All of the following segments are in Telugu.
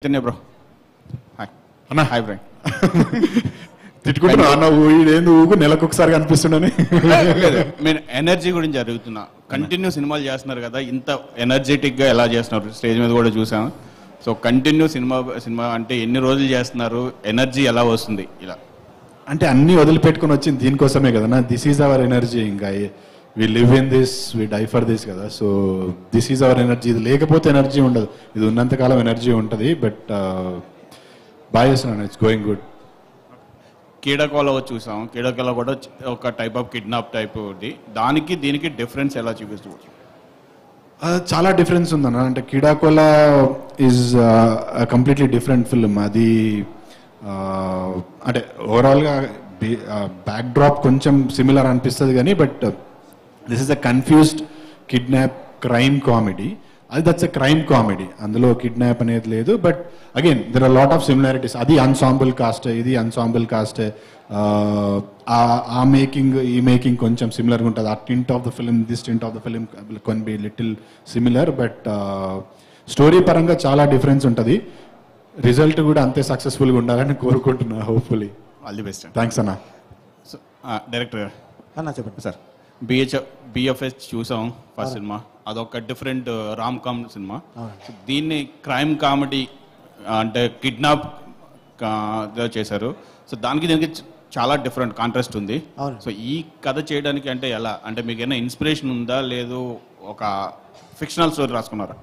తిన్నే బ్రో హాయ్ అన్నా హాయ్ బ్రో తిట్టుకుంటున్నా అన్న ఏంది ఊగు నెలకు ఒకసారి కనిపిస్తుండని మీరు ఎనర్జీ గురించి అడుగుతున్నా కంటిన్యూ సినిమాలు చేస్తున్నారు కదా ఇంత ఎనర్జెటిక్గా ఎలా చేస్తున్నారు స్టేజ్ మీద కూడా చూసాను సో కంటిన్యూ సినిమా అంటే ఎన్ని రోజులు చేస్తున్నారు ఎనర్జీ ఎలా వస్తుంది ఇలా అంటే అన్ని వదిలిపెట్టుకుని వచ్చింది దీనికోసమే కదా నా దిస్ ఈజ్ అవర్ ఎనర్జీ ఇంకా we live in this we die for this కదా so this is our energy ఇది లేకపోతే ఎనర్జీ ఉండదు ఇది ఉన్నంతకాలం ఎనర్జీ ఉంటుంది బట్ బాగా చేస్తున్నాను ఇట్స్ గోయింగ్ గుడ్ కీడకోలో చూసాం కీడకోలో కూడా ఒక టైప్ ఆఫ్ కిడ్నాప్ టైప్ ఉంది దానికి దీనికి డిఫరెన్స్ ఎలా చూపిస్తుంది చాలా డిఫరెన్స్ ఉందన్న అంటే Keedaa Cola is completely different film అది అంటే ఓవరాల్గా బ్యాక్ డ్రాప్ కొంచెం సిమిలర్ అనిపిస్తుంది కానీ but this is a confused kidnap crime comedy అది దట్స్ ఎ క్రైమ్ కామెడీ అందులో కిడ్నాప్ అనేది లేదు but again there are lot of similarities అది అన్సాంబుల్ కాస్ట్ ఇది అన్సాంబుల్ కాస్ట్ ఆ మేకింగ్ ఈ మేకింగ్ కొంచెం సిమిలర్గా ఉంటుంది ఆ tint of the film this tint of the film can be little similar but story పరంగా చాలా డిఫరెన్స్ ఉంటుంది రిజల్ట్ కూడా అంతే సక్సెస్ఫుల్గా ఉండాలని కోరుకుంటున్నా hopefully all the best thanks అన్న సో డైరెక్టర్ అన్నా చెప్పండి సార్ బిఎఫ్ఎస్ చూసాం ఫస్ట్ సినిమా అదొక డిఫరెంట్ రామ్ కామ్ సినిమా సో దీన్ని క్రైమ్ కామెడీ అంటే కిడ్నాప్ చేశారు సో దానికి దీనికి చాలా డిఫరెంట్ కాంట్రాస్ట్ ఉంది సో ఈ కథ చేయడానికి అంటే ఎలా అంటే మీకు ఏమైనా ఇన్స్పిరేషన్ ఉందా లేదు ఒక ఫిక్షనల్ స్టోరీ రాసుకున్నారా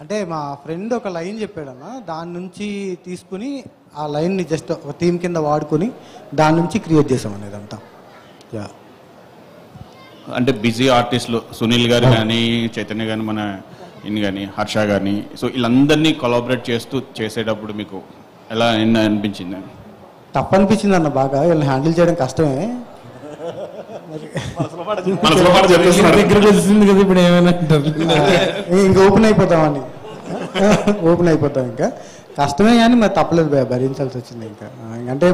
అంటే మా ఫ్రెండ్ ఒక లైన్ చెప్పాడన్న దాని నుంచి తీసుకుని ఆ లైన్ని జస్ట్ ఒక థీమ్ కింద వాడుకొని దాని నుంచి క్రియేట్ చేసాం అనేది అంతా యా అంటే బిజీ ఆర్టిస్టులు సునీల్ గారు కానీ చైతన్య కానీ మన ఇన్ కానీ హర్ష కానీ సో వీళ్ళందరినీ కొలాబరేట్ చేస్తూ చేసేటప్పుడు మీకు ఎలా అనిపించింది టఫ్ అనిపించింది అన్న బాగా వీళ్ళని హ్యాండిల్ చేయడం కష్టమే దగ్గర వచ్చింది కదా ఇప్పుడు ఏమైనా ఇంకా ఓపెన్ అయిపోతామని ఓపెన్ అయిపోతాం ఇంకా కష్టమే కానీ మరి తప్పలేదు భరించాల్సి వచ్చింది ఇంకా అంటే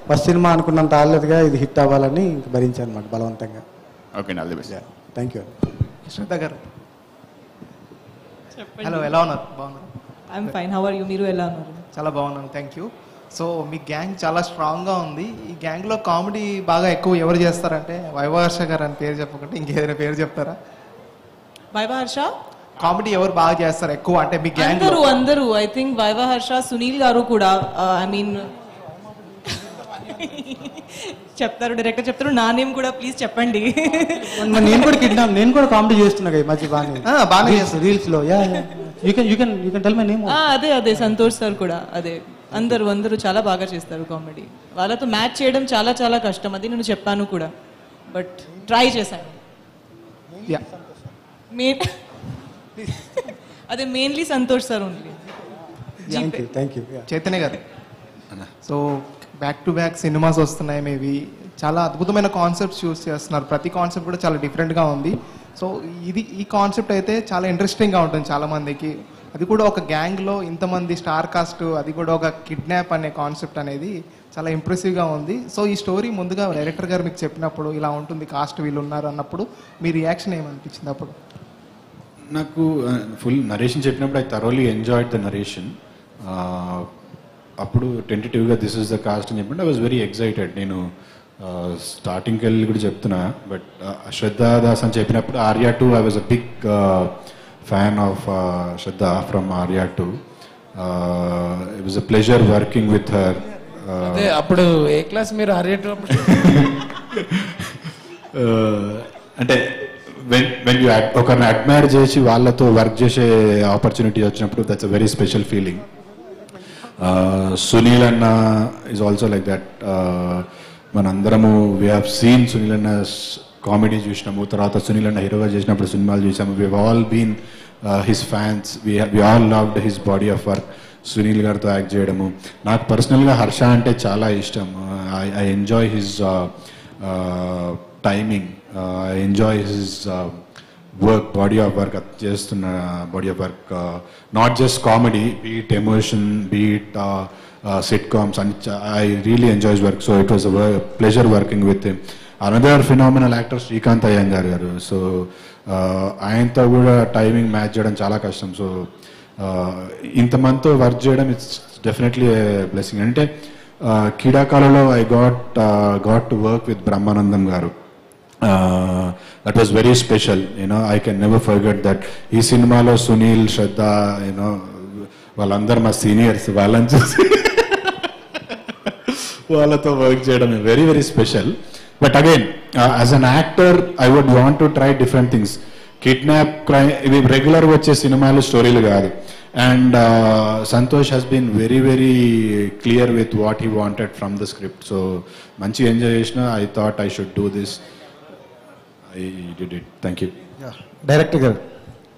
ఫస్ట్ సినిమా అనుకున్నంత ఆడలేదుగా ఇది హిట్ అవ్వాలని ఇంకా భరించాను అనమాట బలవంతంగా okay all the best thank you Shraddha గారు హలో ఎలా ఉన్నారు బాగున్నారు I'm fine how are you మీరు ఎలా ఉన్నారు చాలా బాగున్నాను థ్యాంక్ యూ సో మీ గ్యాంగ్ చాలా స్ట్రాంగ్గా ఉంది ఈ గ్యాంగ్లో కామెడీ బాగా ఎక్కువ ఎవరు చేస్తారంటే వైభవర్ష గారు అని పేరు చెప్పకుంటే ఇంకేదైనా పేరు చెప్తారా వైభహర్ష కామెడీ ఎవరు బాగా చేస్తారు ఎక్కువ అంటే మీ గ్యాంగ్ అందరూ ఐ థింక్ వైభహర్ష సునీల్ గారు కూడా ఐ మీన్ చెప్తారు డైరెక్టర్ చెప్తారు నా నేమ్ కూడా ప్లీజ్ చెప్పండి నేను కూడా కామెడీ చేస్తున్నా ఈ మధ్య బాగా రీల్స్ లో you can tell my name అదే సంతోష్ సార్ కూడా అదే అందరూ చాలా బాగా చేస్తారు కామెడీ వాళ్ళతో మ్యాచ్ చేయడం చాలా చాలా కష్టం అది నేను చెప్పాను కూడా బట్ ట్రై చేశాను అదే mainly Santosh sir only thank you Chaitanya గారు so back to back cinemas వస్తున్నాయి మేబీ చాలా అద్భుతమైన కాన్సెప్ట్స్ చూస్ చేస్తున్నారు ప్రతి కాన్సెప్ట్ కూడా చాలా డిఫరెంట్గా ఉంది సో ఈ కాన్సెప్ట్ అయితే చాలా ఇంట్రెస్టింగ్గా ఉంటుంది చాలామందికి అది కూడా ఒక గ్యాంగ్లో ఇంతమంది స్టార్ కాస్ట్ అది కూడా ఒక కిడ్నాప్ అనే కాన్సెప్ట్ అనేది చాలా ఇంప్రెసివ్గా ఉంది సో ఈ స్టోరీ ముందుగా డైరెక్టర్ గారు మీకు చెప్పినప్పుడు ఇలా ఉంటుంది కాస్ట్ వీళ్ళు ఉన్నారు అన్నప్పుడు మీ రియాక్షన్ ఏమనిపించింది అప్పుడు నాకు ఫుల్ నరేషన్ చెప్పినప్పుడు I thoroughly enjoyed the narration అప్పుడు టెంటేటివ్గా దిస్ ఇస్ ద కాస్ట్ అని చెప్పండి ఐ వాజ్ వెరీ ఎక్సైటెడ్ నేను స్టార్టింగ్కి వెళ్ళి కూడా చెప్తున్నా బట్ శ్రద్ధాదాస్ అని చెప్పినప్పుడు Arya 2 I was a big fan of Shraddha from Arya 2 it was a pleasure working with her అప్పుడు ఏ క్లాస్ మీరు ఆర్యా అంటే వెన్ యూ ఒకరిని అడ్మైర్ చేసి వాళ్ళతో వర్క్ చేసే ఆపర్చునిటీ వచ్చినప్పుడు that's a very special feeling Sunil అన్న ఈజ్ ఆల్సో లైక్ దట్ మనందరము వీ హ్యావ్ సీన్ సునీల్ అన్న కామెడీ చూసినాము తర్వాత సునీల్ అన్న హీరోగా చేసినప్పుడు సినిమాలు చూసాము we all been his fans we all loved his body of work Sunil గారితో యాక్ట్ చేయడము నాకు పర్సనల్గా హర్ష అంటే చాలా ఇష్టం I enjoy his timing I enjoy his work body of work చేస్తున్న body of work not just comedy beat emotion beat sitcoms and I really enjoys work so it was a pleasure working with him another phenomenal actor Srikanth Iyengar గారు సో ఆయనతో కూడా టైమింగ్ మ్యాచ్ చేయడం చాలా కష్టం సో ఇంతమందితో వర్క్ చేయడం ఇట్స్ డెఫినెట్లీ బ్లెస్సింగ్. అంటే క్రీడాకాలలో I got to work with Brahmanandam గారు. That was very special. You know I can never forget that. ఈ సినిమాలో సునీల్, శ్రద్ధ, యూనో వాళ్ళందరూ మా సీనియర్స్, వాళ్ళని చూసి వాళ్ళతో వర్క్ చేయడం very very special. But again as an actor I would want to try different things. Kidnap, crime ఇవి రెగ్యులర్గా వచ్చే సినిమాలు, స్టోరీలు కాదు. And Santosh has been very very clear with what he wanted from the script. So మంచిగా ఎంజాయ్ చేసిన. I thought I should do this. I did it. Thank you. Director గారు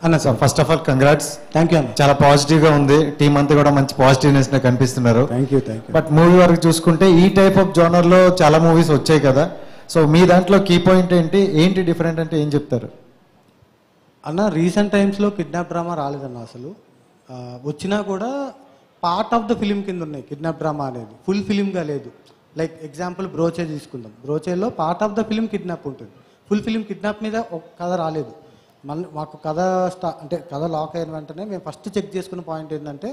అన్న sir, first of all congrats. Thank you అన్న. చాలా పాజిటివ్ గా ఉంది. టీం అంతా కూడా మంచి పాజిటివ్నెస్ కనిపిస్తున్నారు. Thank you. బట్ మూవీ వరకు చూసుకుంటే ఈ టైప్ ఆఫ్ జోనర్ లో చాలా మూవీస్ వచ్చాయి కదా. సో మీ దాంట్లో కీ పాయింట్ ఏంటి డిఫరెంట్ అంటే ఏం చెప్తారు అన్న? రీసెంట్ టైమ్స్లో కిడ్నాప్ డ్రామా రాలేదన్న. అసలు వచ్చినా కూడా పార్ట్ ఆఫ్ ద ఫిలిం కింద ఉన్నాయి. కిడ్నాప్ డ్రామా అనేది ఫుల్ ఫిలింగా లేదు. లైక్ ఎగ్జాంపుల్ బ్రోచే తీసుకుందాం. బ్రోచేలో part of the film kidnap ఉంటుంది. ఫుల్ ఫిలిం కిడ్నాప్ మీద ఒక కథ రాలేదు. మాకు కథ అంటే కథ లాక్ అయిన వెంటనే మేము ఫస్ట్ చెక్ చేసుకున్న పాయింట్ ఏంటంటే,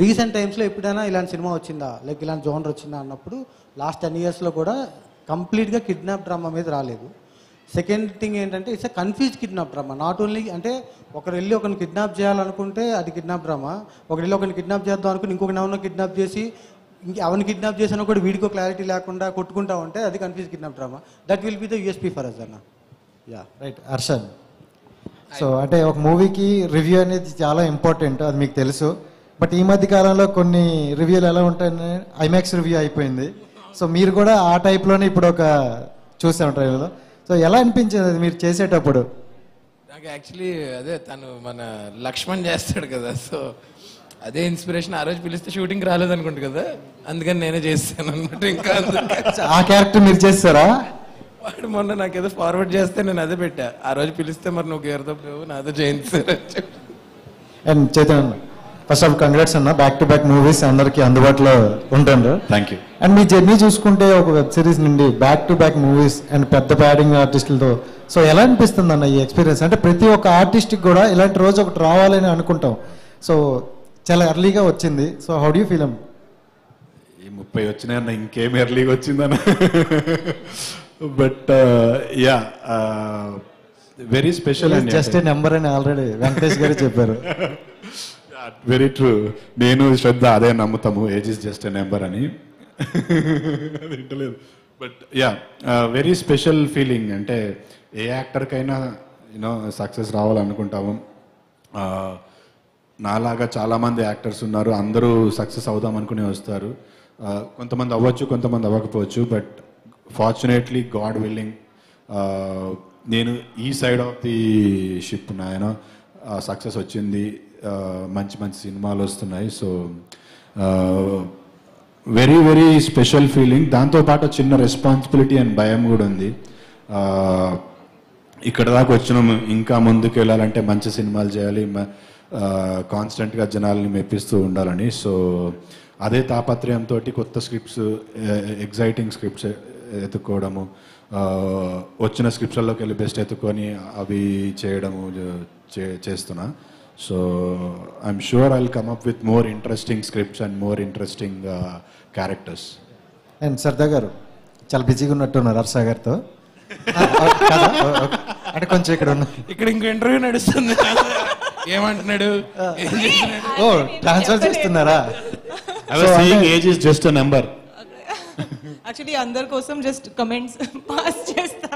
రీసెంట్ టైమ్స్లో ఎప్పుడైనా ఇలాంటి సినిమా వచ్చిందా, లైక్ ఇలాంటి జోనర్ వచ్చిందా అన్నప్పుడు లాస్ట్ 10 yearsలో కూడా కంప్లీట్గా కిడ్నాప్ డ్రామా మీద రాలేదు. సెకండ్ థింగ్ ఏంటంటే, it's a confuse kidnap drama. Not only అంటే ఒకరు వెళ్ళి ఒకరిని కిడ్నాప్ చేయాలనుకుంటే అది కిడ్నాప్ డ్రామా, ఒకరు వెళ్ళి ఒకరిని కిడ్నాప్ చేద్దాం అనుకుని ఇంకొకరిని ఎవరినో కిడ్నాప్ చేసి అవన్నీ కిడ్నాప్ చేసినా కూడా వీడికో క్లారిటీ లేకుండా కొట్టుకుంటా ఉంటే అది confuse kidnap drama. That will be the USP for us అన్న. Yeah right. హర్షద్, సో అంటే ఒక మూవీకి రివ్యూ అనేది చాలా ఇంపార్టెంట్, అది మీకు తెలుసు. బట్ ఈ మధ్య కాలంలో కొన్ని రివ్యూలు ఎలా ఉంటాయని ఐమాక్స్ రివ్యూ అయిపోయింది. సో మీరు కూడా ఆ టైప్లోనే ఇప్పుడు ఒక చూసాం ట్రైలర్లో. సో ఎలా అనిపించింది అది మీరు చేసేటప్పుడు? నాకు యాక్చువల్లీ అదే తను మన లక్ష్మణ్ చేస్తాడు కదా, సో అదే ఇన్స్పిరేషన్. ఆ రోజు పిలిస్తే షూటింగ్ రాలేదనుకుంటు కదా, అందుకని నేనే చేస్తాను అనమాట. ఇంకా ఆ క్యారెక్టర్ మీరు చేస్తారా? వాడు మొన్న నాకేదో ఫార్వర్డ్ చేస్తే నేను అదే పెట్టా. ఆ రోజు పిలిస్తే మరి నువ్వు గేరుతో పోవు, నాతో చేయించారు. And Chaitanya, first of congrats అన్న. బ్యాక్ టు బ్యాక్ మూవీస్ అందరికి అందుబాటులో ఉంటారు. Thank you. And me journey చూసుకుంటే ఒక వెబ్ సిరీస్ నుండి back to back movies and పెద్ద ప్యాడింగ్ ఆర్టిస్టులతో, సో ఎలా అనిపిస్తుంది అన్న ఈ ఎక్స్పీరియన్స్? అంటే ప్రతి ఒక్క ఆర్టిస్ట్కి కూడా ఇలాంటి రోజు ఒకటి రావాలని అనుకుంటాం. సో చాలా ఎర్లీగా వచ్చింది. So how do you feel? ఈ 30 వచ్చినాయన్న, ఇంకేం ఎర్లీగా వచ్చిందన్న. But yeah, very special. Just number అని ఆల్రెడీ వెంకటేష్ గారు చెప్పారు. Very true. నేను శ్రద్ధ అదే నమ్ముతాము, age is just a number అని. వింటలేదు. But yeah, very special feeling. అంటే ఏ యాక్టర్కైనా యూనో సక్సెస్ రావాలనుకుంటాము. నాలాగా చాలామంది యాక్టర్స్ ఉన్నారు, అందరూ సక్సెస్ అవుదాం అనుకుని వస్తారు. కొంతమంది అవ్వచ్చు, కొంతమంది అవ్వకపోవచ్చు. బట్ ఫార్చునేట్లీ గాడ్ విల్లింగ్ నేను ఈ సైడ్ ఆఫ్ ది షిప్ నాయన సక్సెస్ వచ్చింది. మంచి మంచి సినిమాలు వస్తున్నాయి. So very very special feeling. దాంతోపాటు చిన్న రెస్పాన్సిబిలిటీ అండ్ భయం కూడా ఉంది. ఇక్కడ దాకా వచ్చినాము, ఇంకా ముందుకు వెళ్ళాలంటే మంచి సినిమాలు చేయాలి, కాన్స్టెంట్గా జనాల్ని మెప్పిస్తూ ఉండాలని. సో అదే తాపత్రయంతో కొత్త స్క్రిప్ట్స్, ఎగ్జైటింగ్ స్క్రిప్ట్స్ ఎత్తుక్కోవడము, వచ్చిన స్క్రిప్ట్స్లోకి వెళ్ళి బెస్ట్ ఎత్తుకొని అవి చేయడము చేస్తున్నా. So I'm sure I will come up with more interesting scripts and more interesting characters. And Sarda గారు చాలా బిజీగా ఉన్నట్టున్నారు హర్ష గారితో. అంటే కొంచెం ఇక్కడ ఇక్కడ ఇంకో ఇంటర్వ్యూ నడుస్తుంది. ఏమంటున్నాడు? ఓ ట్రాన్స్ఫర్ చేస్తున్నారా? Age is just a number. Actually అందరి కోసం జస్ట్ కమెంట్స్ పాస్ చేస్తా.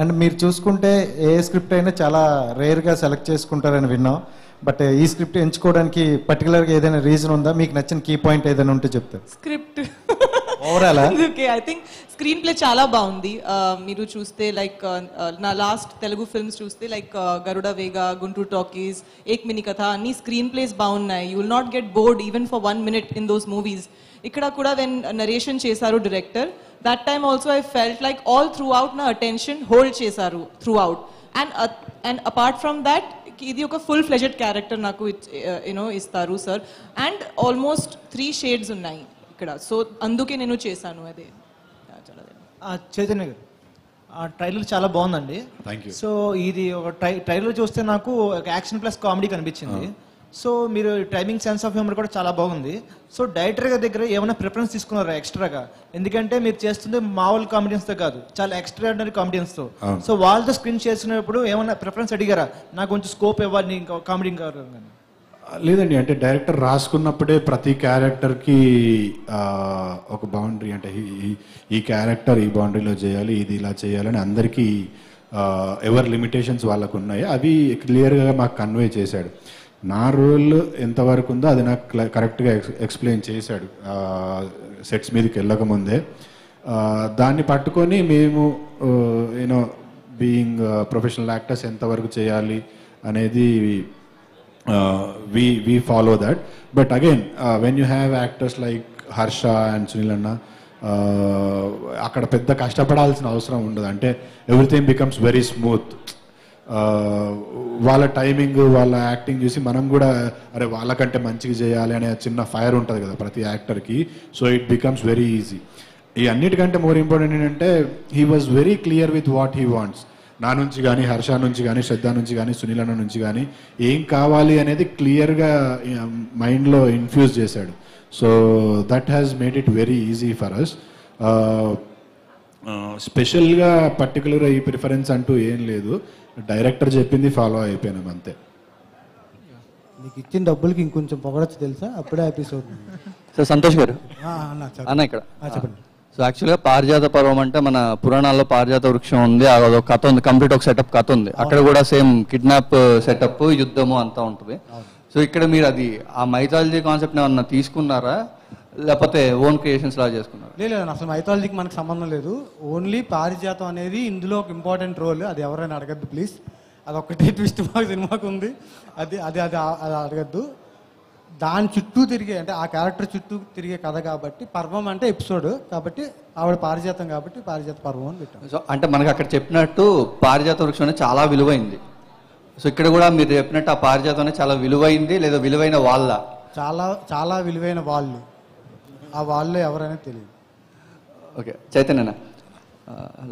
అండ్ మీరు చూసుకుంటే ఏ స్క్రిప్ట్ అయినా చాలా రేర్గా సెలెక్ట్ చేసుకుంటారని విన్నాం. బట్ ఈ స్క్రిప్ట్ ఎంచుకోవడానికి పర్టికులర్గా ఏదైనా రీజన్ ఉందా? మీకు నచ్చిన కీ పాయింట్ ఏదైనా ఉంటే చెప్తారు. Script overall okay, I think screen play చాలా బాగుంది. మీరు చూస్తే లైక్ నా లాస్ట్ తెలుగు ఫిల్మ్స్ చూస్తే లైక్ గరుడ వేగ, గుంటూరు టాకీస్, ఏక్ మినీ కథ, అన్ని స్క్రీన్ ప్లేస్ బాగున్నాయి. You will not get bored even for 1 minute in those movies. ఇక్కడ కూడా వెన్ నరేషన్ చేశారు director, that time also I felt like all through out నా అటెన్షన్ హోల్డ్ చేశారు through out. And apart from that ఇది ఒక ఫుల్ ఫ్లెజెడ్ క్యారెక్టర్ నాకు యూనో ఇస్తారు సార్. అండ్ ఆల్మోస్ట్ 3 shades ఉన్నాయి ఇక్కడ. సో అందుకే నేను చేశాను అదే. చైతన్య గారు, ట్రైలర్ చాలా బాగుందండి. Thank you. సో ఇది ఒక ట్రైలర్ చూస్తే నాకు ఒక యాక్షన్ ప్లస్ కామెడీ కనిపించింది. సో మీరు టైమింగ్ సెన్స్ ఆఫ్ హ్యూమర్ కూడా చాలా బాగుంది. సో డైరెక్టర్ గారి దగ్గర ఏమైనా ప్రిఫరెన్స్ తీసుకున్నారా ఎక్స్ట్రాగా? ఎందుకంటే మీరు చేస్తుంది మామూలు కామెడియన్స్తో కాదు, చాలా ఎక్స్ట్రాడినరీ కామెడియన్స్తో. సో వాళ్ళతో స్క్రీన్ చేసినప్పుడు ఏమైనా ప్రిఫరెన్స్ అడిగారా, నాకు కొంచెం స్కోప్ ఇవ్వాలి ఇంకా కామెడీ కావాలి? లేదండి, అంటే డైరెక్టర్ రాసుకున్నప్పుడే ప్రతి క్యారెక్టర్కి ఒక బౌండరీ, అంటే ఈ క్యారెక్టర్ ఈ బౌండరీలో చేయాలి, ఇది ఇలా చేయాలని అందరికీ ఎవరి లిమిటేషన్స్ వాళ్ళకు ఉన్నాయి, అవి క్లియర్గా మాకు కన్వే చేశాడు. నా రోల్ ఎంతవరకు ఉందో అది నాకు కరెక్ట్గా ఎక్స్ప్లెయిన్ చేశాడు సెట్స్ మీదకి వెళ్ళకముందే. దాన్ని పట్టుకొని మేము యూనో బీయింగ్ ప్రొఫెషనల్ యాక్టర్స్ ఎంతవరకు చేయాలి అనేది we follow that. But again, when you have actors like Harsha and Sunil Anna, అక్కడ పెద్ద కష్టపడాల్సిన అవసరం ఉండదు. అంటే ఎవ్రీథింగ్ బికమ్స్ వెరీ స్మూత్. వాళ్ళ టైమింగ్, వాళ్ళ యాక్టింగ్ చూసి మనం కూడా అరే వాళ్ళకంటే మంచిగా చేయాలి అనే చిన్న ఫైర్ ఉంటుంది కదా ప్రతి యాక్టర్కి. So it becomes very easy. ఈ అన్నిటికంటే మోర్ ఇంపార్టెంట్ ఏంటంటే he was very clear with what he wants. నా నుంచి కానీ, హర్ష నుంచి కానీ, శ్రద్ధ నుంచి కానీ, సునీల్ అన్న నుంచి కానీ ఏం కావాలి అనేది క్లియర్గా మైండ్లో ఇన్ఫ్యూజ్ చేశాడు. So that has made it very easy for us. స్పెషల్గా పర్టికులర్గా ఈ ప్రిఫరెన్స్ అంటూ ఏం లేదు, డైరెక్టర్ చెప్పింది ఫాలో అయిపోయినాం అంతే. నీకు ఇచ్చిన డబ్బులకి ఇంకొంచెం పొగడచ్చు తెలుసా, అప్పుడే ఎపిసోడ్. సార్ సంతోష్ గారు అన్న ఇక్కడ చెప్పండి. సో యాక్చువల్గా పారిజాత పర్వం అంటే మన పురాణాల్లో పారిజాత వృక్షం ఉంది, అదొక కథ ఉంది, కంప్లీట్ ఒక సెటప్ కథ ఉంది. అక్కడ కూడా సేమ్ కిడ్నాప్ సెటప్, యుద్ధము అంతా ఉంటుంది. సో ఇక్కడ మీరు అది ఆ మైథాలజీ కాన్సెప్ట్ ఏమన్నా తీసుకున్నారా, లేకపోతే ఓన్ క్రియేషన్స్ లా చేసుకున్నారా? లేదు, అసలు మైథాలజీకి మనకు సంబంధం లేదు. ఓన్లీ పారిజాతం అనేది ఇందులో ఒక ఇంపార్టెంట్ రోల్. అది ఎవరైనా అడగద్దు ప్లీజ్. అదొక్కటే ట్విస్ట్ మాకు సినిమాకు ఉంది, అది అది అది అది అడగద్దు. దాని చుట్టూ తిరిగే, అంటే ఆ క్యారెక్టర్ చుట్టూ తిరిగే కథ కాబట్టి, పర్వం అంటే ఎపిసోడ్ కాబట్టి, ఆవిడ పారిజాతం కాబట్టి పారిజాత పర్వం అని పెట్టాం. సో అంటే మనకు అక్కడ చెప్పినట్టు పారిజాత వృక్షం అనేది చాలా విలువైంది. సో ఇక్కడ కూడా మీరు చెప్పినట్టు ఆ పారిజాతం అనేది చాలా విలువైంది, లేదా విలువైన వాళ్ళ? చాలా చాలా విలువైన వాళ్ళు. ఆ వాళ్ళు ఎవరైనా తెలియదు. ఓకే చైతన్య,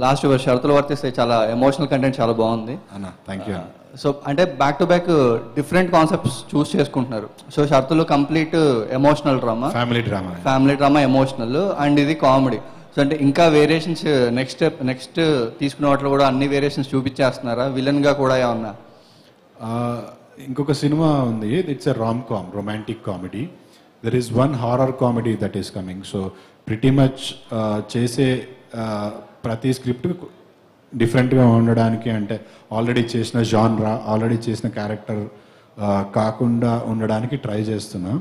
లాస్ట్ షరతులు వర్తిస్తే చాలా ఎమోషనల్ కంటెంట్ చాలా బాగుంది అన్న. Thank you. సో అంటే back to back different concepts choose చేసుకుంటున్నారు. సో షరతులు complete emotional drama, family drama emotional, and ఇది కామెడీ. సో అంటే ఇంకా వేరియేషన్స్ నెక్స్ట్ తీసుకునే వాటిలో కూడా అన్ని వేరియేషన్స్ చూపించేస్తున్నారా? విలన్గా కూడా ఏమన్నా? ఇంకొక సినిమా ఉంది, it's a rom-com, romantic comedy. There is one horror comedy that is coming. So pretty much చేసే ప్రతి స్క్రిప్ట్ డిఫరెంట్గా ఉండడానికి, అంటే ఆల్రెడీ చేసిన జాన్రా, ఆల్రెడీ చేసిన క్యారెక్టర్ కాకుండా ఉండడానికి ట్రై చేస్తున్నా.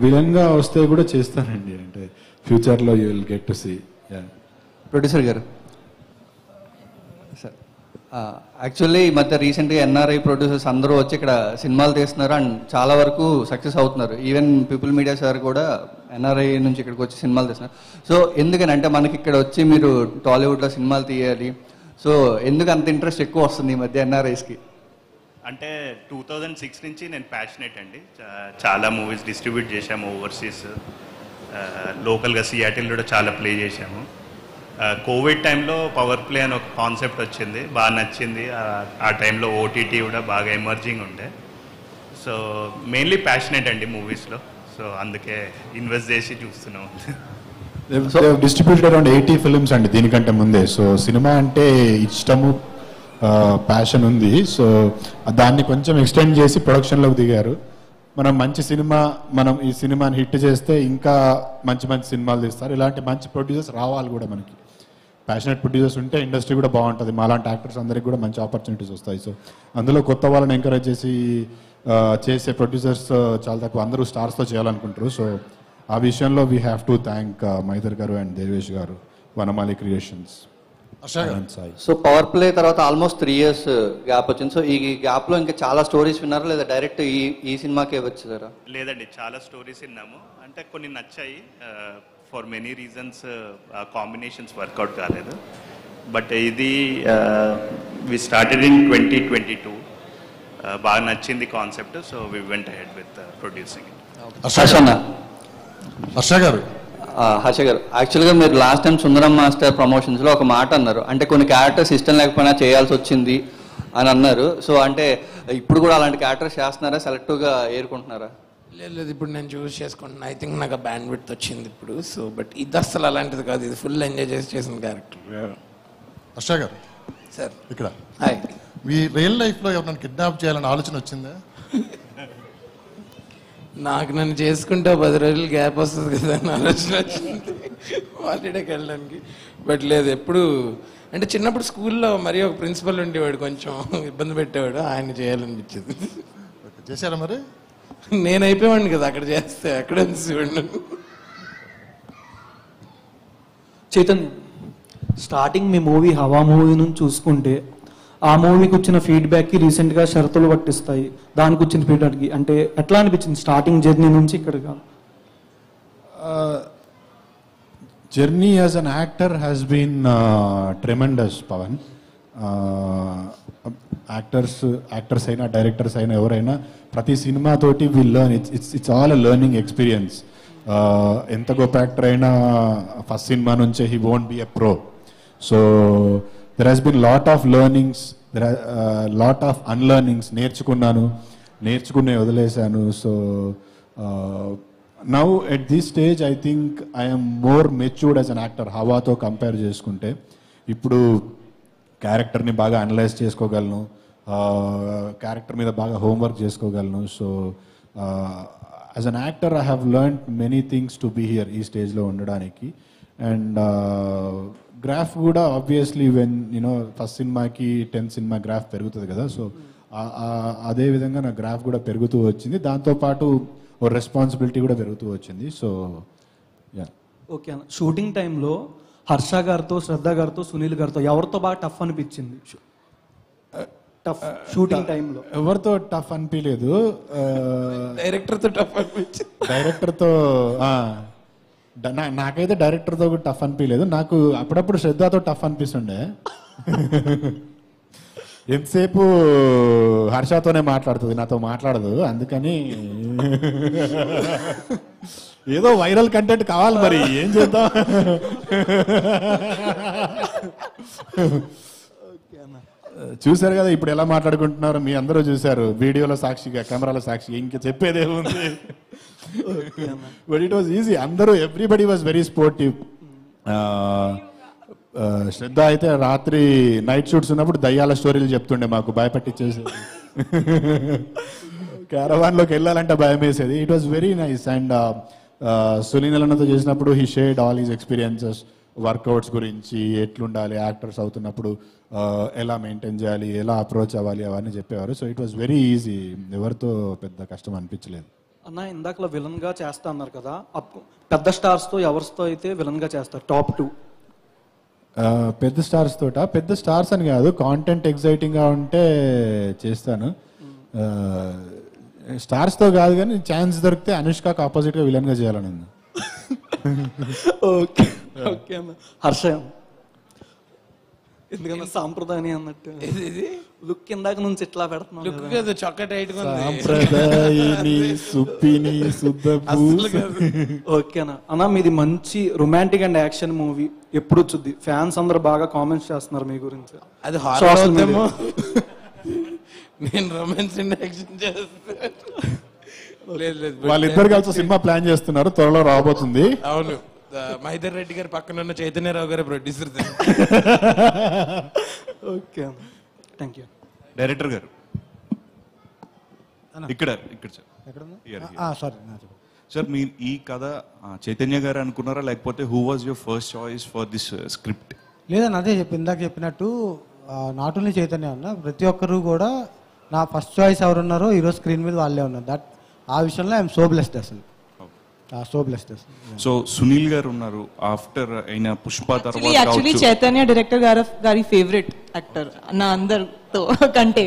విలంగా వస్తే కూడా చేస్తానండి, అంటే ఫ్యూచర్లో you will get to see. Producer గారు సార్, యాక్చువల్లీ ఈ మధ్య రీసెంట్గా ఎన్ఆర్ఐ ప్రొడ్యూసర్స్ అందరూ వచ్చి ఇక్కడ సినిమాలు తీస్తున్నారు అండ్ చాలా వరకు సక్సెస్ అవుతున్నారు. ఈవెన్ పీపుల్ మీడియా సార్ కూడా ఎన్ఆర్ఐ నుంచి ఇక్కడికి వచ్చి సినిమాలు తీస్తున్నారు. సో ఎందుకని అంటే మనకి ఇక్కడ వచ్చి మీరు టాలీవుడ్లో సినిమాలు తీయాలి, సో ఎందుకు అంత ఇంట్రెస్ట్ ఎక్కువ వస్తుంది ఈ మధ్య ఎన్ఆర్ఐస్కి? అంటే 2006 నుంచి నేను ప్యాషనేట్ అండి. చాలా మూవీస్ డిస్ట్రిబ్యూట్ చేశాము ఓవర్సీస్, లోకల్గా సియాటిల్ కూడా చాలా ప్లే చేశాము. కోవిడ్ టైంలో పవర్ ప్లే అని ఒక కాన్సెప్ట్ వచ్చింది, బాగా నచ్చింది. ఆ టైంలో ఓటీటీ కూడా బాగా ఎమర్జింగ్ ఉండే. సో మెయిన్లీ ప్యాషనేట్ అండి మూవీస్లో, సో అందుకే ఇన్వెస్ట్ చేసి చూస్తున్నాం. డిస్ట్రిబ్యూటెడ్ అరౌండ్ 80 ఫిల్మ్స్ అండి దీనికంటే ముందే. సో సినిమా అంటే ఇష్టము, ప్యాషన్ ఉంది. సో దాన్ని కొంచెం ఎక్స్టెండ్ చేసి ప్రొడక్షన్లోకి దిగారు. మనం మంచి సినిమా, మనం ఈ సినిమాని హిట్ చేస్తే ఇంకా మంచి మంచి సినిమాలు తీస్తారు. ఇలాంటి మంచి ప్రొడ్యూసర్స్ రావాలి కూడా మనకి. ప్యాషనెట్ ప్రొడ్యూసర్స్ ఉంటే ఇండస్ట్రీ కూడా బాగుంటుంది. మాలాంటి యాక్టర్స్ అందరికీ కూడా మంచి ఆపర్చునిటీస్ వస్తాయి. సో అందులో కొత్త వాళ్ళని ఎంకరేజ్ చేసి చేసే ప్రొడ్యూసర్స్ చాలా తక్కువ, అందరూ స్టార్స్తో చేయాలనుకుంటారు. సో ఆ విషయంలో వీ హ్యావ్ టు థ్యాంక్ మైథర్ గారు అండ్ దేవేష్ గారు, వనమాలి క్రియేషన్స్. సో పవర్ ప్లే తర్వాత ఆల్మోస్ట్ 3 years గ్యాప్ వచ్చింది. సో ఈ గ్యాప్లో ఇంకా చాలా స్టోరీస్ విన్నారా, లేదా డైరెక్ట్ ఈ సినిమాకే వచ్చారా? లేదండి, చాలా స్టోరీస్ విన్నాము. అంటే కొన్ని నచ్చాయి, for many reasons combinations work out కాలేదు. బట్ ఇది వి స్టార్టెడ్ ఇన్ 2022, బాగా నచ్చింది concept. So we went ahead with producing it. Harsha గారు, యాక్చువల్గా మీరు లాస్ట్ టైం సుందరం మాస్టర్ ప్రమోషన్స్లో ఒక మాట అన్నారు, అంటే కొన్ని క్యారెక్టర్స్ ఇష్టం లేకపోయినా చేయాల్సి వచ్చింది, అని అన్నారు. సో అంటే ఇప్పుడు కూడా అలాంటి క్యారెక్టర్స్ చేస్తున్నారా, సెలెక్టివ్గా ఏరుకుంటున్నారా? లేదు, ఇప్పుడు నేను చూస్ చేసుకుంటున్నాను. ఐ థింక్ నాకు బ్యాండ్ విడ్త్ వచ్చింది ఇప్పుడు. సో బట్ ఇది అసలు అలాంటిది కాదు, ఇది ఫుల్ ఎంజాయ్ చేసిన క్యారెక్టర్. హర్ష గారు సార్ ఇక్కడ హాయ్. మీ రియల్ లైఫ్లో ఎవరైనా కిడ్నాప్ చేయాలని ఆలోచన వచ్చిందా? నాకు నన్ను చేసుకుంటే 10 రోజులు గ్యాప్ వస్తుంది కదా అని ఆలోచన వచ్చింది హాలిడేకి వెళ్ళడానికి. బట్ లేదు, ఎప్పుడు అంటే చిన్నప్పుడు స్కూల్లో మరీ ఒక ప్రిన్సిపల్ ఉండేవాడు, కొంచెం ఇబ్బంది పెట్టేవాడు, ఆయన చేయాలనిపించింది. చేశారా మరి? నేను అయిపోయాను కదా అక్కడ చేస్తే, అక్కడ చైతన్య, స్టార్టింగ్ మీ మూవీ హవా మూవీ నుంచి చూసుకుంటే ఆ మూవీకి వచ్చిన ఫీడ్బ్యాక్కి రీసెంట్గా షరతులు పట్టిస్తాయి, దానికి వచ్చిన ఫీడ్బ్యాక్కి అంటే ఎట్లా అనిపించింది స్టార్టింగ్ జర్నీ నుంచి ఇక్కడికి? Journey as an actor has been tremendous Pavan. Actors అయినా డైరెక్టర్స్ అయినా ఎవరైనా ప్రతి సినిమాతోటి will learn. It's all a learning experience. ఎంత గొప్ప యాక్టర్ అయినా ఫస్ట్ సినిమా నుంచే he won't be a pro. So there has been lot of learnings, lot of unlearnings. నేర్చుకునే వదిలేశాను. So now at this stage I think I'm more matured as an actor. హవాతో కంపేర్ చేసుకుంటే ఇప్పుడు క్యారెక్టర్ని బాగా అనలైజ్ చేసుకోగలను, క్యారెక్టర్ మీద బాగా హోంవర్క్ చేసుకోగలను. So as an actor I have learned many things to be here ఈ స్టేజ్లో ఉండడానికి. అండ్ గ్రాఫ్ కూడా ఆబ్వియస్లీ వెన్ యూనో ఫస్ట్ సినిమాకి 10th సినిమా గ్రాఫ్ పెరుగుతుంది కదా. సో అదే విధంగా నా గ్రాఫ్ కూడా పెరుగుతూ వచ్చింది, దాంతోపాటు ఓ రెస్పాన్సిబిలిటీ కూడా పెరుగుతూ వచ్చింది. So yeah. ఓకే అన్న, షూటింగ్ టైంలో హర్ష గారితో, శ్రద్ధ గారితో, సునీల్ గారితో ఎవరితో బాగా టఫ్ అనిపించింది? టఫ్ షూటింగ్ టైంలో ఎవరితో టఫ్ అనిపించలేదు, డైరెక్టర్తో టఫ్ అనిపించింది. డైరెక్టర్తో నాకైతే డైరెక్టర్తో కూడా టఫ్ అనిపించలేదు. నాకు అప్పుడప్పుడు శ్రద్ధతో టఫ్ అనిపిస్తుండే. ఎంతసేపు హర్షతోనే మాట్లాడుతుంది, నాతో మాట్లాడదు. అందుకని ఏదో వైరల్ కంటెంట్ కావాలి, మరి ఏం చేద్దాం. చూశారు కదా ఇప్పుడు ఎలా మాట్లాడుకుంటున్నారు, మీ అందరూ చూశారు వీడియోలో సాక్షిగా, కెమెరాలో సాక్షిగా. ఇంకా చెప్పేదేముంది. But it was easy. అందరూ ఎవ్రీబడి వాజ్ వెరీ స్పోర్టివ్. శ్రద్ధ అయితే రాత్రి నైట్ షూట్స్ ఉన్నప్పుడు దయ్యాల స్టోరీలు చెప్తుండే, మాకు భయపట్టించేసేది. క్యారవాన్లోకి వెళ్ళాలంటే భయం వేసేది. It was very nice. And సునీలతో చేసినప్పుడు he shared all his experiences, workouts గురించి, ఎట్లుండాలి యాక్టర్స్ అవుతున్నప్పుడు, ఎలా మెయింటైన్ చేయాలి, ఎలా అప్రోచ్ అవ్వాలి, అవన్నీ చెప్పేవారు. So it was very easy. ఎవరితో పెద్ద కష్టం అనిపించలేదు. అన్న, ఇందాకలో విలన్గా చేస్తా అన్నారు కదా, పెద్ద స్టార్స్తో ఎవరితో అయితే విలన్గా చేస్తారు టాప్ 2? పెద్ద స్టార్స్ తోట, పెద్ద స్టార్స్ అని కాదు, కాంటెంట్ ఎగ్జైటింగ్గా ఉంటే చేస్తాను. స్టార్స్తో కాదు, కానీ ఛాన్స్ దొరికితే అనుష్కకు ఆపోజిట్గా విలన్గా చేయాలని ఉంది. ఓకే ఓకే అన్న. హర్ష, ఎందుకన్నా సాంప్రదాయని అన్నట్టు లుక్ ఇందాక నుంచి ఇట్లా పెడుతున్నాం. ఓకేనా అన్న, మీది మంచి రొమాంటిక్ అండ్ యాక్షన్ మూవీ. ఎప్పుడు వచ్చింది? ఫ్యాన్స్ అందరూ బాగా కామెంట్స్ చేస్తున్నారు మీ గురించి. అది హారర్, నేను రొమాన్స్ అండ్ యాక్షన్ చేస్తాను. వాళ్ళిద్దరు కలిసి సినిమా ప్లాన్ చేస్తున్నారు, త్వరలో రాబోతుంది. అవును, మహేందర్ రెడ్డి గారు పక్కన ఉన్న చైతన్యరావు గారు producer. Okay, thank you. Director గారు ఇక్కడ సార్, మీరు ఈ కథ చైతన్య గారు అనుకున్నారా, లేకపోతే who was your first choice for this script? లేదని అదే ఇందాక చెప్పినట్టు నాట్ ఓన్లీ చైతన్య అన్న, ప్రతి ఒక్కరు కూడా నా ఫస్ట్ చాయిస్ ఎవరున్నారో ఈరోజు స్క్రీన్ మీద వాళ్ళే ఉన్నారు. ఆ విషయంలో ఐఎమ్ సో బ్లెస్డ్ అసలు. సో సునీల్ గారు ఉన్నారు ఆఫ్టర్ అయిన పుష్ప తర్వాత. యాక్చువల్లీ చైతన్య డైరెక్టర్ గారి ఫేవరెట్ యాక్టర్ నా అందరితో కంటే.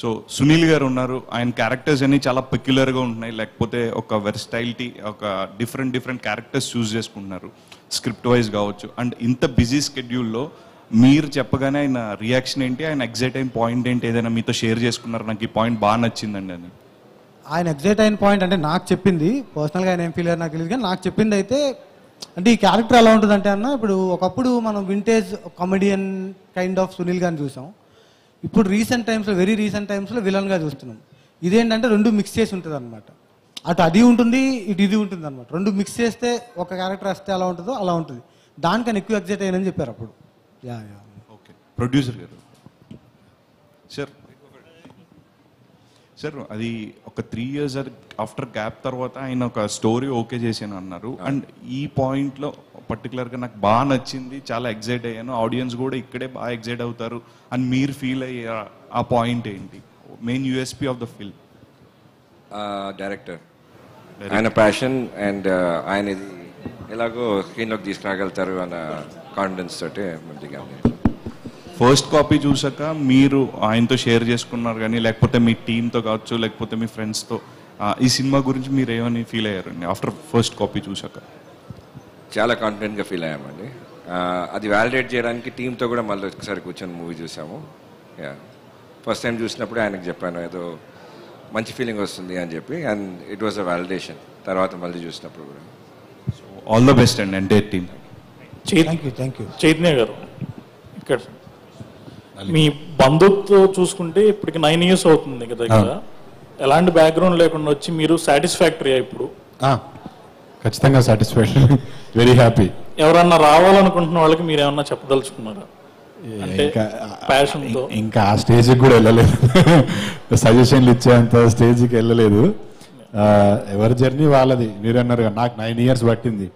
సో సునీల్ గారు ఉన్నారు, ఆయన క్యారెక్టర్స్ అన్ని చాలా పెక్యులర్ గా ఉంటున్నాయి, లేకపోతే ఒక వెర్స్టైలిటీ, ఒక డిఫరెంట్ క్యారెక్టర్స్ చూస్ చేసుకుంటున్నారు స్క్రిప్ట్ వైజ్ కావచ్చు. అండ్ ఇంత బిజీ స్కెడ్యూల్లో మీరు చెప్పగానే ఆయన రియాక్షన్ ఏంటి, ఆయన ఎగ్జైట్ అయిన పాయింట్ ఏంటి, ఏదైనా మీతో షేర్ చేసుకున్నారు, నాకు ఈ పాయింట్ బాగా నచ్చిందండి అని? ఆయన ఎగ్జైట్ అయిన పాయింట్ అంటే నాకు చెప్పింది, పర్సనల్గా ఆయన ఏం ఫీల్ అయ్యారు నాకు తెలియదు, కానీ నాకు చెప్పింది అయితే అంటే ఈ క్యారెక్టర్ ఎలా ఉంటుందంటే అన్న, ఇప్పుడు ఒకప్పుడు మనం vintage comedian kind of Sunil గారిని చూసాం. ఇప్పుడు రీసెంట్ టైమ్స్లో, వెరీ రీసెంట్ టైమ్స్లో విలన్గా చూస్తున్నాం. ఇదేంటంటే రెండు మిక్స్ చేసి ఉంటుంది అనమాట. అటు అది ఉంటుంది, ఇటు ఇది ఉంటుంది అనమాట. రెండు మిక్స్ చేస్తే ఒక క్యారెక్టర్ వస్తే ఎలా ఉంటుందో అలా ఉంటుంది. దానికన్నా ఎక్కువ ఎగ్జైట్ అయ్యానని చెప్పారు అప్పుడు. Yeah yeah okay. ప్రొడ్యూసర్ గారు సార్ అది ఒక 3 years ఆఫ్టర్ గ్యాప్ తర్వాత ఆయన ఒక స్టోరీ ఓకే చేశాను అన్నారు. అండ్ ఈ పాయింట్లో పర్టికులర్గా నాకు బాగా నచ్చింది, చాలా ఎగ్జైట్ అయ్యాను. ఆడియన్స్ కూడా ఇక్కడే బాగా ఎగ్జైట్ అవుతారు అని మీరు ఫీల్ అయ్యే ఆ పాయింట్ ఏంటి? Main USP of the film. Director ఆయన ప్యాషన్ అండ్ ఆయన ఇది ఎలాగో స్క్రీన్లోకి తీసుకురాగలుగుతారు అన్న కాన్ఫిడెన్స్ తోటి మంచిగా. ఫస్ట్ కాపీ చూసాక మీరు ఆయనతో షేర్ చేసుకున్నారు కానీ, లేకపోతే మీ టీంతో కావచ్చు, లేకపోతే మీ ఫ్రెండ్స్తో ఈ సినిమా గురించి మీరు ఏమని ఫీల్ అయ్యారండి ఆఫ్టర్ ఫస్ట్ కాపీ చూసాక? చాలా కాన్ఫిడెంట్గా ఫీల్ అయ్యామండి. అది వ్యాలిడేట్ చేయడానికి టీంతో కూడా మళ్ళీ ఒకసారి కూర్చొని మూవీ చూసాము. యా ఫస్ట్ టైం చూసినప్పుడు ఆయనకు చెప్పాను ఏదో మంచి ఫీలింగ్ వస్తుంది అని చెప్పి, and it was a validation. తర్వాత మళ్ళీ చూసినప్పుడు కూడా ఆల్ ద బెస్ట్ అండి entire team. Thank you. Chaitanya గారు, ఇక్కడ మీ బంధుత్వం చూసుకుంటే ఇప్పటికి 9 years అవుతుంది కదా ఇక్కడ. ఎలాంటి బ్యాక్గ్రౌండ్ లేకుండా వచ్చి మీరు సాటిస్ఫాక్టరీ ఇప్పుడు? ఖచ్చితంగా సాటిస్ఫాక్షన్, వెరీ హ్యాపీ. ఎవరన్నా రావాలనుకుంటున్న వాళ్ళకి మీరు ఏమన్నా చెప్పదలుచుకున్నారా? ఇంకా ఆ స్టేజ్కి కూడా వెళ్ళలేదు, సజెషన్లు ఇచ్చేంత స్టేజ్కి వెళ్ళలేదు. ఎవరి జర్నీ వాళ్ళది. మీరు అన్నారు నాకు 9 years పట్టింది.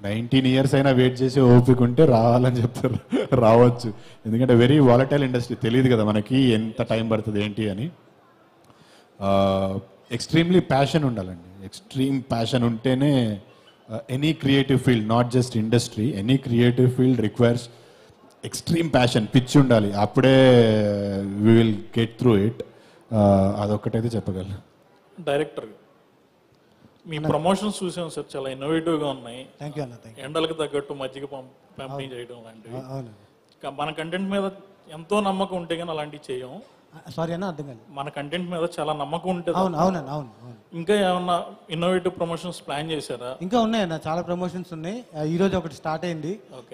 19 years అయినా వెయిట్ చేసి ఓపిక ఉంటే రావాలని చెప్తారు, రావచ్చు. ఎందుకంటే వెరీ వాలటైల్ ఇండస్ట్రీ, తెలియదు కదా మనకి ఎంత టైం పడుతుంది ఏంటి అని. ఎక్స్ట్రీమ్లీ ప్యాషన్ ఉండాలండి. ఎక్స్ట్రీమ్ ప్యాషన్ ఉంటేనే any creative field, not just industry, any creative field requires extreme passion, పిచ్ ఉండాలి. అప్పుడే we will get through it. అదొక్కటైతే చెప్పగలను. డైరెక్టర్ మీ ప్రమోషన్స్ చూసాం సార్, చాలా ఇన్నోవేటివ్గా ఉన్నాయి. ఎండలకు తగ్గట్టు మజ్జిగ పంపిణీ చేయడం లాంటివి. మన కంటెంట్ మీద ఎంతో నమ్మకం ఉంటే కానీ అలాంటివి చేయం. సారీ అన్న, అర్థం కాదు. మన కంటెంట్ మీద చాలా నమ్మకం ఉంటుంది. అవును. ఇంకా ఏమన్నా ఇన్నోవేటివ్ ప్రమోషన్స్ ప్లాన్ చేశారా? ఇంకా ఉన్నాయన్న, చాలా ప్రమోషన్స్ ఉన్నాయి. ఈ రోజు ఒకటి స్టార్ట్ అయింది.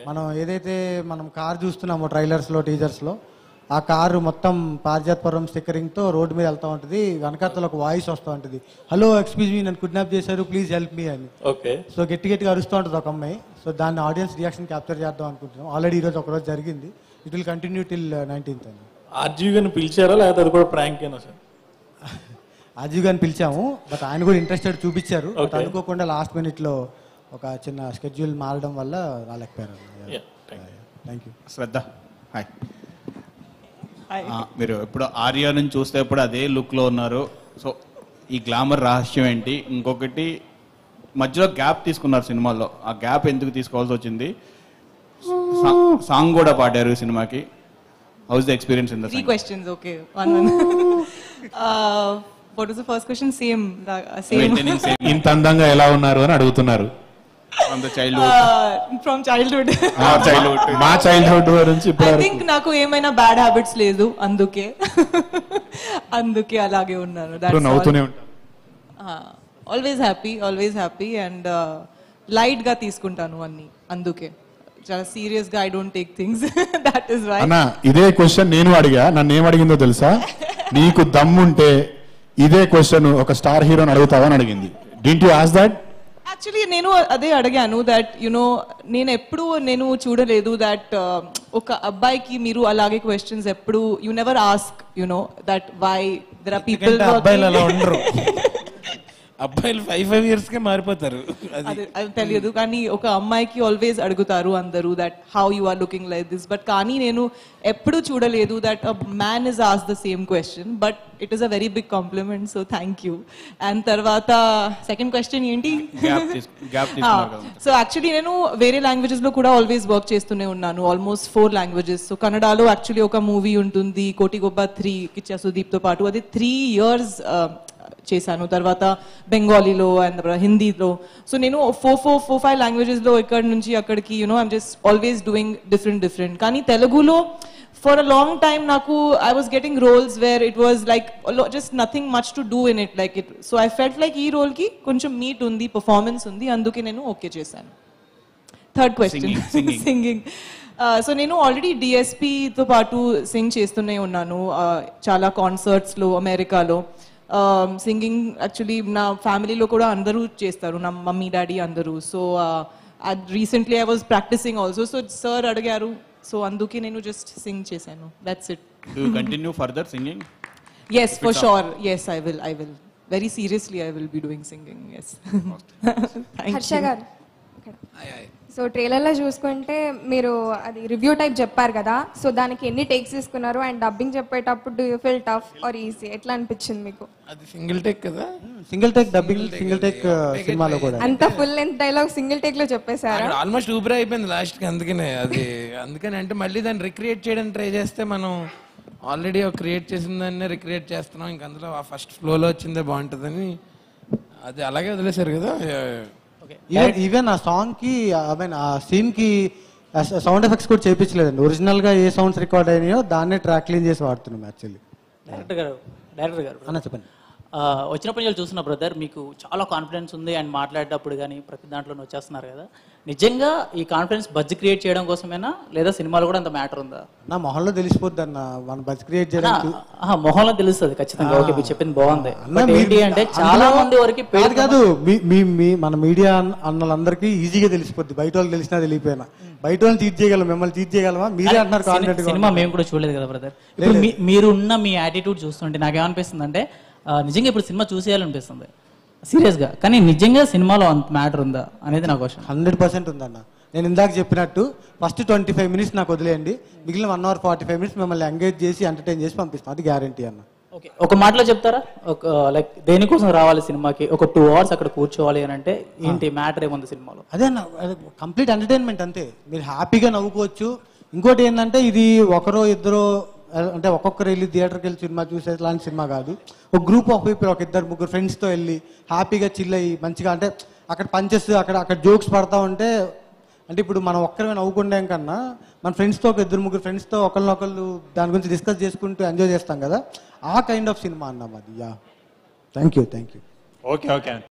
మనం ఏదైతే మనం కార్ చూస్తున్నామో ట్రైలర్స్లో, టీజర్స్లో, ఆ కారు మొత్తం పారిజాతపురం స్టిక్కరింగ్తో రోడ్డు మీద వెళ్తూ ఉంటుంది. వెనకాతలో ఒక వాయిస్ వస్తూ ఉంటుంది, హలో ఎక్స్క్యూజ్ మీ, నన్ను కిడ్నాప్ చేశారు, ప్లీజ్ హెల్ప్ మీ అని. సో గట్టిగా అరుస్తూ ఉంటుంది ఒక అమ్మాయి. సో దాన్ని ఆడియన్స్ రియాక్షన్ క్యాప్చర్ చేద్దాం అనుకుంటున్నాం. ఆల్రెడీ ఈరోజు ఒకరోజు జరిగింది. It will continue till 19th అని. ఆర్జీవి గారిని పిలిచారా లేకపోతే అది కూడా ప్రాంక్ అయినా సార్? ఆర్జీవి గారిని పిలిచాము, బట్ ఆయన కూడా ఇంట్రెస్టెడ్ చూపించారు. బట్ అనుకోకుండా లాస్ట్ మినిట్లో ఒక చిన్న స్కెడ్యూల్ మారడం వల్ల రాలేకపోయారు. Thank you. శ్రద్ధ, హాయ్. మీరు ఎప్పుడు ఆర్యా నుంచి చూస్తే ఎప్పుడు అదే లుక్లో ఉన్నారు. సో ఈ గ్లామర్ రహస్యం ఏంటి? ఇంకొకటి, మధ్యలో గ్యాప్ తీసుకున్నారు సినిమాల్లో. ఆ గ్యాప్ ఎందుకు తీసుకోవాల్సి వచ్చింది? సాంగ్ కూడా పాడారు సినిమాకి. How is the experience in the song? 3 questions, okay. One. What was the first question? Same. ఇంత అందంగా ఎలా ఉన్నారు అని అడుగుతున్నారు. From the childhood. From childhood. మా చైల్డ్హుడ్ నుంచి I think నాకు ఏమైనా బ్యాడ్ హ్యాబిట్స్ లేదు, అందుకే అలాగే ఉన్నాను. నవ్వుతూనే ఉంటాను. ఆల్వేస్ హ్యాపీ అండ్ లైట్ గా తీసుకుంటాను అన్ని. అందుకే చాలా సీరియస్ గా I don't take things. That is why. అన్న ఇదే క్వశ్చన్ నేను అడిగా. నన్ను ఏమడిగిందో తెలుసా? నీకు దమ్ముంటే ఇదే క్వశ్చన్ ఒక స్టార్ హీరోని అడుగుతావా అని అడిగింది. Didn't you ask that? Actually నేను అదే అడిగాను. దట్ నేను చూడలేదు దట్ ఒక అబ్బాయికి మీరు అలాగే క్వశ్చన్స్ ఎప్పుడు you never ask that why there are people. అబ్బాయిలు అలా ఉండరు, అబ్బాయిలు 5 years కే మారిపోతారు. అది తెలియదు, కానీ ఒక అమ్మాయికి ఆల్వేస్ అడుగుతారు అందరూ that how you are looking like this. But కానీ నేను ఎప్పుడు చూడలేదు that a man is ask the same question. But it is a very big compliment, so thank you. And తర్వాత సెకండ్ క్వశ్చన్ ఏంటి? సో యాక్చువల్లీ నేను వేరే లాంగ్వేజెస్ లో కూడా ఆల్వేస్ వర్క్ చేస్తూనే ఉన్నాను, ఆల్మోస్ట్ 4 languages. సో కన్నడలో యాక్చువల్లీ ఒక మూవీ ఉంటుంది కోటిగొబ్బ 3 కిచ్చా సుదీప్తో పాటు, అది 3 years చేశాను. తర్వాత బెంగాలీలో అండ్ హిందీలో. సో నేను 4-5 languages లో ఇక్కడి నుంచి అక్కడికి I'm just always doing different. కానీ తెలుగులో ఫర్ అ లాంగ్ టైమ్ నాకు I was getting roles where it was like just nothing much to do in it like it. So I felt like ఈ రోల్ కి కొంచెం మీట్ ఉంది, పర్ఫార్మెన్స్ ఉంది, అందుకే నేను ఓకే చేశాను. Third question Singing. Singing. So నేను ఆల్రెడీ డిఎస్పితో పాటు సింగ్ చేస్తూనే ఉన్నాను చాలా కాన్సర్ట్స్లో అమెరికాలో. సింగింగ్ యాక్చువల్లీ నా ఫ్యామిలీలో కూడా అందరూ చేస్తారు, నా మమ్మీ డాడీ అందరూ. So recently I was practicing also. So sir అడిగారు, సో అందుకే నేను జస్ట్ సింగ్ చేశాను. That's it. Do you continue further singing? Yes, for sure. Yes, I will. Very seriously, I will be doing singing. Yes. Thank Harsha you. గారు, సో ట్రైలర్లో చూసుకుంటే మీరు అది రివ్యూ టైప్ చెప్పారు కదా, సో దానికి ఎన్ని టేక్స్ తీసుకున్నారు అండ్ డబ్బింగ్ చెప్పేటప్పుడు do you feel tough or easy, ఎట్లా అనిపించింది మీకు? అది సింగిల్ టేక్ కదా, single take dubbing, single take సినిమాలో కూడా అంత full length dialogue single take లో చెప్పేశారా? ఆల్మోస్ట్ ఊపిరి అయిపోయింది లాస్ట్ కి. అందుకని అంటే మళ్ళీ దాన్ని రిక్రియేట్ చేయడానికి ట్రై చేస్తే మనం ఆల్రెడీ క్రియేట్ చేసిన దాన్ని రిక్రియేట్ చేస్తున్నాం, ఇంక అందులో ఆ ఫస్ట్ ఫ్లోలో వచ్చిందే బాగుంటుందని అది అలాగే వదిలేశారు కదా. ఈవెన్ ఆ సాంగ్ కి ఐ మీన్ ఆ సీన్ కి సౌండ్ ఎఫెక్ట్స్ కూడా చేయించలేదండి. ఒరిజినల్ గా ఏ సౌండ్స్ రికార్డ్ అయినాయో దాన్నే ట్రాక్ క్లీన్ చేసి వాడుతున్నాం యాక్చువల్లీ. డైరెక్టర్ గారు అన్న చెప్పండి. వచ్చినప్పుడు నేను చూస్తున్న బ్రదర్ మీకు చాలా కాన్ఫిడెన్స్ ఉంది అండ్ మాట్లాడేటప్పుడు కానీ ప్రతి దాంట్లో వచ్చేస్తున్నారు కదా, నిజంగా ఈ కాన్ఫిడెన్స్ బజ్ క్రియేట్ చేయడం కోసమేనా లేదా సినిమాలో కూడా అంత మ్యాటర్ ఉందా? నా మొహంలో తెలిసిపోద్ది అన్న, మన బజ్ క్రియేట్ చేయడానికి. మొహంలో తెలుస్తుంది ఖచ్చితంగా. ఓకే, మీరు చెప్పింది బాగుంది. ఏంటి అంటే చాలా మంది వరకు కాదు, మన మీడియా అన్నలందరికీ ఈజీగా తెలిసిపోద్ది. బయట వాళ్ళు తెలిసినా తెలియపోయినా బయట వాళ్ళని చీట్ చేయగలం, మిమ్మల్ని చీట్ చేయగలమా? మీరే అంటున్నారు కాన్ఫిడెంట్. సినిమా మేము కూడా చూడలేదు కదా బ్రదర్. ఇప్పుడు మీరు ఉన్న మీ యాటిట్యూడ్ చూస్తుంటే నాకేమనిపిస్తుంది అంటే నిజంగా ఇప్పుడు సినిమా చూసేయాలనిపిస్తుంది సీరియస్గా, కానీ నిజంగా సినిమాలో అంత మ్యాటర్ ఉందా అనేది నా క్వశ్చన్. 100% ఉందన్న. నేను ఇందాక చెప్పినట్టు ఫస్ట్ 25 minutes నాకు వదిలేయండి, మిగిలిన 1 hour 45 minutes మిమ్మల్ని ఎంగేజ్ చేసి ఎంటర్టైన్ చేసి పంపిస్తాం, అది గ్యారంటీ అన్న. ఓకే, ఒక మాటలో చెప్తారా, లైక్ దేనికోసం రావాలి సినిమాకి, ఒక 2 hours అక్కడ కూర్చోవాలి అని అంటే ఏంటి మ్యాటర్ ఏముంది సినిమాలో? అదే అన్న, కంప్లీట్ ఎంటర్టైన్మెంట్ అంతే. మీరు హ్యాపీగా నవ్వుకోవచ్చు. ఇంకోటి ఏంటంటే ఇది ఒకరో ఇద్దరు అంటే ఒక్కొక్కరు వెళ్ళి థియేటర్కి వెళ్ళి సినిమా చూసే లాంటి సినిమా కాదు. ఒక గ్రూప్ ఆఫ్ పీపుల్, ఒక 2-3 ఫ్రెండ్స్తో వెళ్ళి హ్యాపీగా చిల్ అయ్యి మంచిగా, అంటే అక్కడ పంచెస్ అక్కడ జోక్స్ పడతా ఉంటే, అంటే ఇప్పుడు మనం ఒక్కరిమే నవ్వుకుండే కన్నా మన ఫ్రెండ్స్తో ఒక 2-3 ఫ్రెండ్స్తో ఒకళ్ళనొకళ్ళు దాని గురించి డిస్కస్ చేసుకుంటూ ఎంజాయ్ చేస్తాం కదా, ఆ కైండ్ ఆఫ్ సినిమా అన్నాం అది. Yeah, thank you. ఓకే.